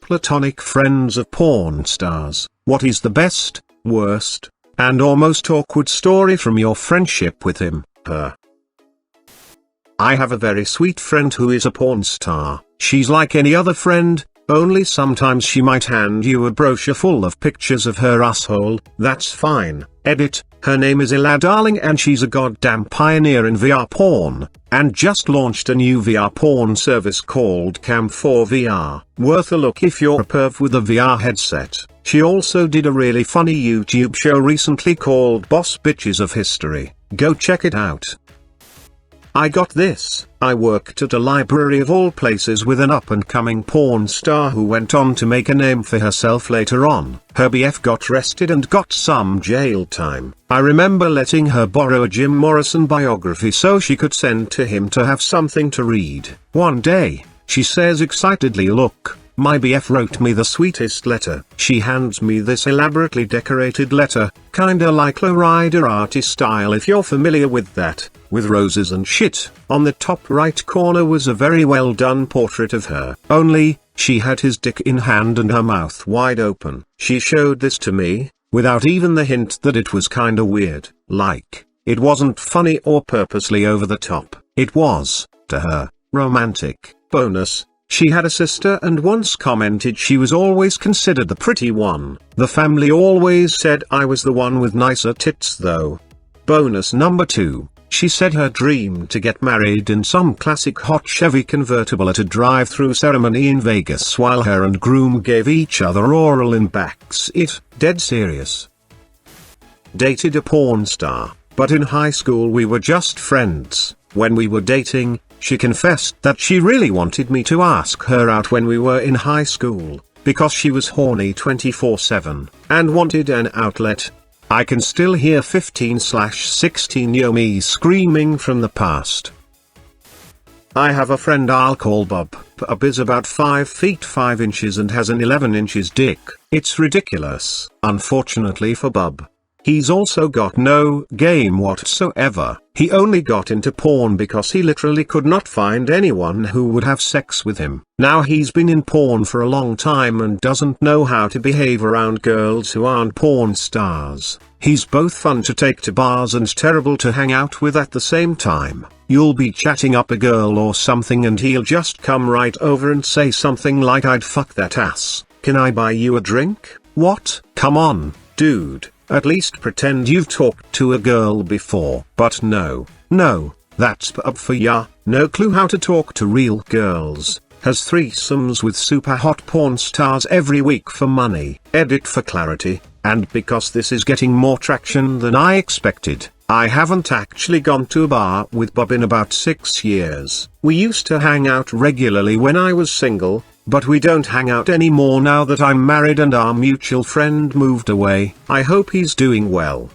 Platonic friends of porn stars. What is the best, worst, and or most awkward story from your friendship with him, her? I have a very sweet friend who is a porn star. She's like any other friend, only sometimes she might hand you a brochure full of pictures of her asshole. That's fine. Edit. Her name is Ella Darling and she's a goddamn pioneer in VR porn, and just launched a new VR porn service called Cam4VR. Worth a look if you're a perv with a VR headset. She also did a really funny YouTube show recently called Boss Bitches of History. Go check it out. I got this. I worked at a library of all places with an up-and-coming porn star who went on to make a name for herself later on. Her BF got arrested and got some jail time. I remember letting her borrow a Jim Morrison biography so she could send to him to have something to read. One day, she says excitedly, "Look, my BF wrote me the sweetest letter." She hands me this elaborately decorated letter, kinda like lowrider artist style if you're familiar with that, with roses and shit. On the top right corner was a very well done portrait of her. Only, she had his dick in hand and her mouth wide open. She showed this to me, without even the hint that it was kinda weird. Like, it wasn't funny or purposely over the top. It was, to her, romantic. Bonus. She had a sister and once commented she was always considered the pretty one. The family always said I was the one with nicer tits though. Bonus number 2. She said her dream to get married in some classic hot Chevy convertible at a drive-through ceremony in Vegas while her and groom gave each other oral in backseat. Dead serious. Dated a porn star, but in high school we were just friends. When we were dating, she confessed that she really wanted me to ask her out when we were in high school, because she was horny 24/7, and wanted an outlet. I can still hear 15/16-year me screaming from the past. I have a friend I'll call Bob. Bob is about 5 feet 5 inches and has an 11 inches dick. It's ridiculous. Unfortunately for Bob, he's also got no game whatsoever. He only got into porn because he literally could not find anyone who would have sex with him. Now he's been in porn for a long time and doesn't know how to behave around girls who aren't porn stars. He's both fun to take to bars and terrible to hang out with at the same time. You'll be chatting up a girl or something and he'll just come right over and say something like, "I'd fuck that ass. Can I buy you a drink?" What? Come on, dude. At least pretend you've talked to a girl before. But no, that's up for ya. No clue how to talk to real girls. Has threesomes with super hot porn stars every week for money. Edit for clarity, and because this is getting more traction than I expected, I haven't actually gone to a bar with Bob in about 6 years. We used to hang out regularly when I was single, but we don't hang out anymore now that I'm married and our mutual friend moved away. I hope he's doing well.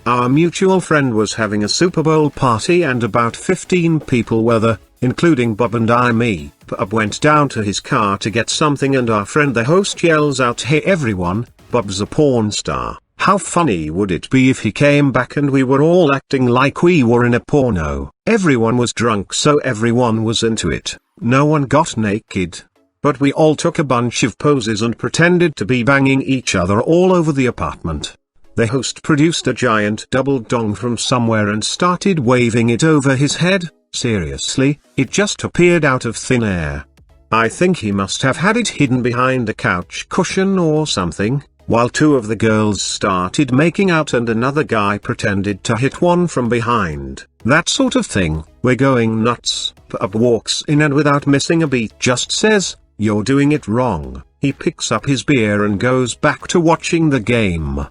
Our mutual friend was having a Super Bowl party and about 15 people were there, including Bob and me. Bob went down to his car to get something and our friend the host yells out, "Hey everyone, Bob's a porn star." How funny would it be if he came back and we were all acting like we were in a porno? Everyone was drunk so everyone was into it. No one got naked, but we all took a bunch of poses and pretended to be banging each other all over the apartment. The host produced a giant double dong from somewhere and started waving it over his head. Seriously, it just appeared out of thin air. I think he must have had it hidden behind a couch cushion or something, while 2 of the girls started making out and another guy pretended to hit one from behind. That sort of thing. We're going nuts. Bob walks in and without missing a beat just says, "You're doing it wrong." He picks up his beer and goes back to watching the game.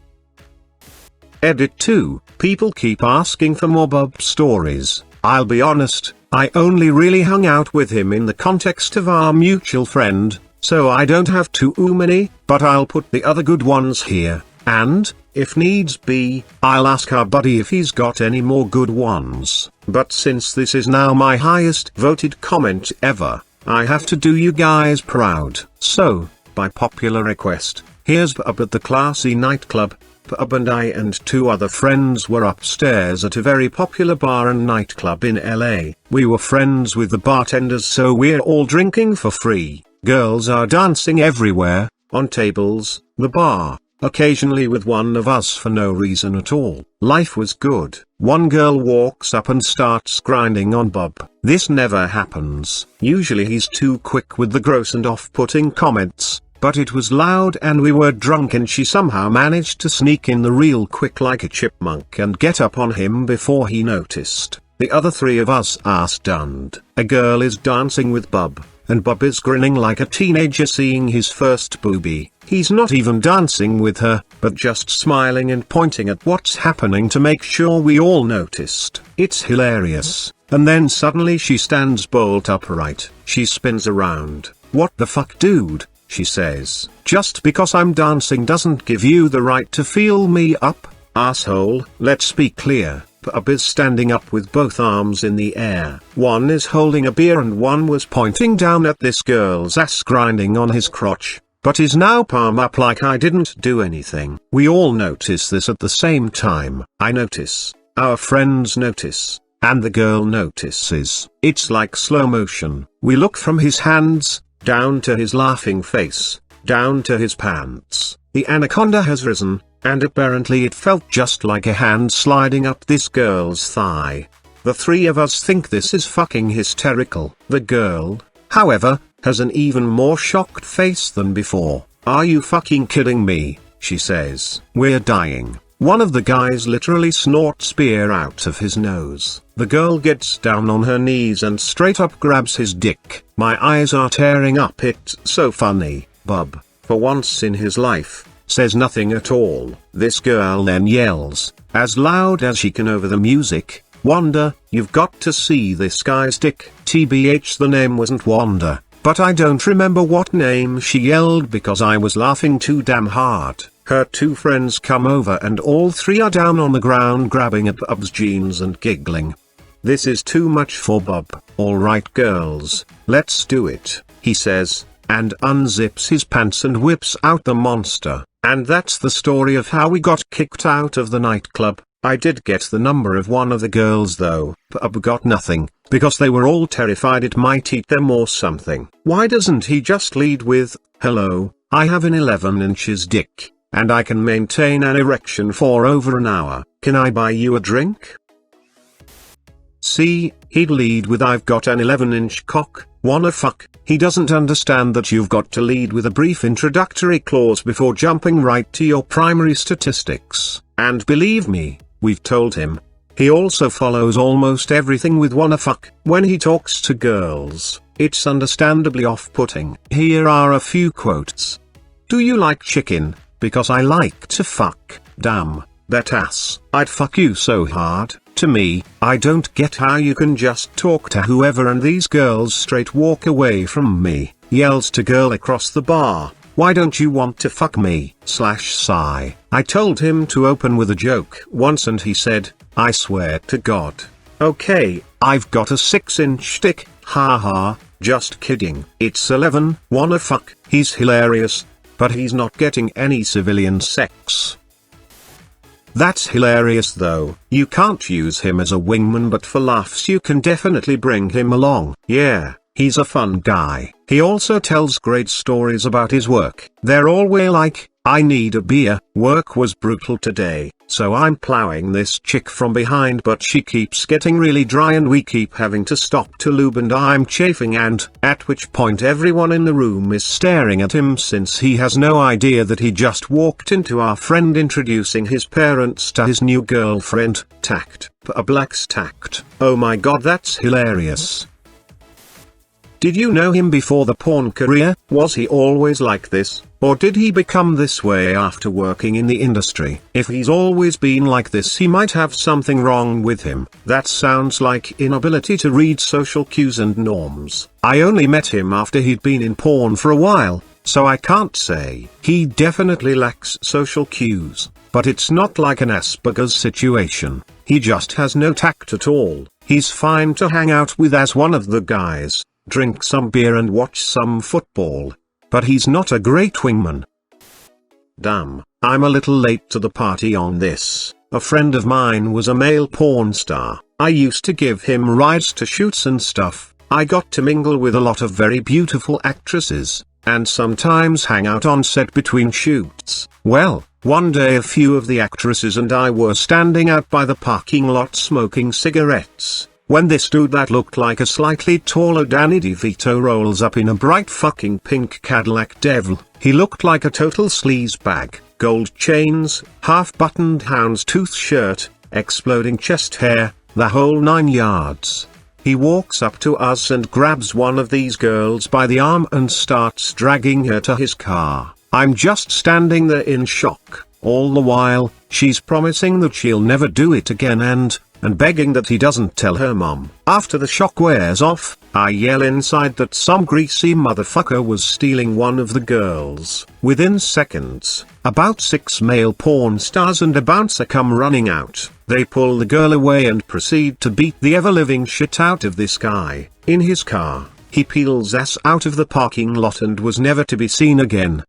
Edit 2. People keep asking for more Bob stories. I'll be honest, I only really hung out with him in the context of our mutual friend, so I don't have too many, but I'll put the other good ones here, and, if needs be, I'll ask our buddy if he's got any more good ones. But since this is now my highest voted comment ever, I have to do you guys proud. So, by popular request, here's Bob at the classy nightclub. Bob and I and 2 other friends were upstairs at a very popular bar and nightclub in LA. We were friends with the bartenders so we're all drinking for free. Girls are dancing everywhere, on tables, the bar, occasionally with one of us for no reason at all. Life was good. One girl walks up and starts grinding on Bob. This never happens. Usually he's too quick with the gross and off-putting comments, but it was loud and we were drunk and she somehow managed to sneak in the real quick like a chipmunk and get up on him before he noticed. The other three of us are stunned. A girl is dancing with Bob, and Bob is grinning like a teenager seeing his first boobie. He's not even dancing with her, but just smiling and pointing at what's happening to make sure we all noticed. It's hilarious. And then suddenly she stands bolt upright. She spins around. "What the fuck, dude?" she says. "Just because I'm dancing doesn't give you the right to feel me up, asshole." Let's be clear. Bob is standing up with both arms in the air. One is holding a beer and one was pointing down at this girl's ass grinding on his crotch, but is now palm up like I didn't do anything. We all notice this at the same time. I notice, our friends notice, and the girl notices. It's like slow motion. We look from his hands, down to his laughing face, down to his pants. The anaconda has risen, and apparently it felt just like a hand sliding up this girl's thigh. The three of us think this is fucking hysterical. The girl, however, has an even more shocked face than before. "Are you fucking kidding me?" she says. "We're dying." One of the guys literally snorts beer out of his nose. The girl gets down on her knees and straight up grabs his dick. My eyes are tearing up. It's so funny. Bob, for once in his life, says nothing at all. This girl then yells, as loud as she can over the music, "Wanda, you've got to see this guy's dick." TBH, the name wasn't Wanda, but I don't remember what name she yelled because I was laughing too damn hard. Her two friends come over and all three are down on the ground grabbing at Bob's jeans and giggling. This is too much for Bob. "Alright girls, let's do it," he says, and unzips his pants and whips out the monster. And that's the story of how we got kicked out of the nightclub. I did get the number of one of the girls though. Bob got nothing, because they were all terrified it might eat them or something. Why doesn't he just lead with, "Hello, I have an 11 inches dick, and I can maintain an erection for over an hour, can I buy you a drink?" See, he'd lead with, "I've got an 11-inch cock, wanna fuck." He doesn't understand that you've got to lead with a brief introductory clause before jumping right to your primary statistics. And believe me, we've told him. He also follows almost everything with "wanna fuck." When he talks to girls, it's understandably off-putting. Here are a few quotes. "Do you like chicken? Because I like to fuck. Damn, that ass. I'd fuck you so hard." To me, I don't get how you can just talk to whoever and these girls straight walk away from me. Yells to girl across the bar, "Why don't you want to fuck me?" Sigh. I told him to open with a joke once and he said, "I swear to God." Okay, I've got a 6-inch dick, haha, just kidding. It's 11, wanna fuck. He's hilarious, but he's not getting any civilian sex. That's hilarious though. You can't use him as a wingman, but for laughs you can definitely bring him along. Yeah, he's a fun guy. He also tells great stories about his work. They're always like, "I need a beer, work was brutal today, so I'm plowing this chick from behind but she keeps getting really dry and we keep having to stop to lube and I'm chafing," and at which point everyone in the room is staring at him since he has no idea that he just walked into our friend introducing his parents to his new girlfriend. Tact. A black's tact. Oh my god, that's hilarious. Did you know him before the porn career? Was he always like this, or did he become this way after working in the industry? If he's always been like this, he might have something wrong with him. That sounds like inability to read social cues and norms. I only met him after he'd been in porn for a while, so I can't say. He definitely lacks social cues, but it's not like an Asperger's situation. He just has no tact at all. He's fine to hang out with as one of the guys, drink some beer and watch some football, but he's not a great wingman. Damn, I'm a little late to the party on this. A friend of mine was a male porn star. I used to give him rides to shoots and stuff, I got to mingle with a lot of very beautiful actresses, and sometimes hang out on set between shoots. Well, one day a few of the actresses and I were standing out by the parking lot smoking cigarettes, when this dude that looked like a slightly taller Danny DeVito rolls up in a bright fucking pink Cadillac Devil. He looked like a total sleazebag, gold chains, half-buttoned houndstooth shirt, exploding chest hair, the whole 9 yards. He walks up to us and grabs one of these girls by the arm and starts dragging her to his car. I'm just standing there in shock. All the while, she's promising that she'll never do it again and begging that he doesn't tell her mom. After the shock wears off, I yell inside that some greasy motherfucker was stealing one of the girls. Within seconds, about 6 male porn stars and a bouncer come running out. They pull the girl away and proceed to beat the ever-living shit out of this guy. In his car, he peels ass out of the parking lot and was never to be seen again.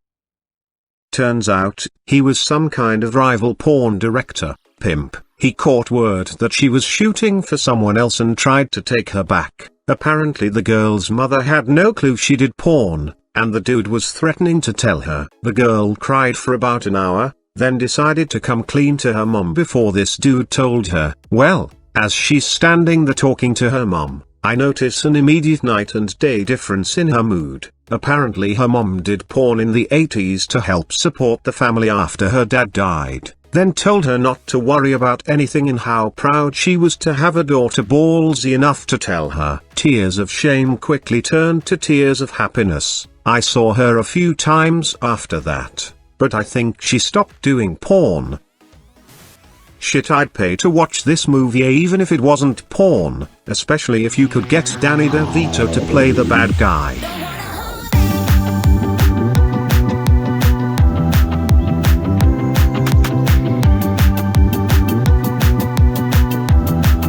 Turns out, he was some kind of rival porn director, pimp. He caught word that she was shooting for someone else and tried to take her back. Apparently the girl's mother had no clue she did porn, and the dude was threatening to tell her. The girl cried for about an hour, then decided to come clean to her mom before this dude told her. Well, as she's standing there talking to her mom, I notice an immediate night and day difference in her mood. Apparently her mom did porn in the 80s to help support the family after her dad died, then told her not to worry about anything and how proud she was to have a daughter ballsy enough to tell her. Tears of shame quickly turned to tears of happiness. I saw her a few times after that, but I think she stopped doing porn. Shit, I'd pay to watch this movie even if it wasn't porn, especially if you could get Danny DeVito to play the bad guy.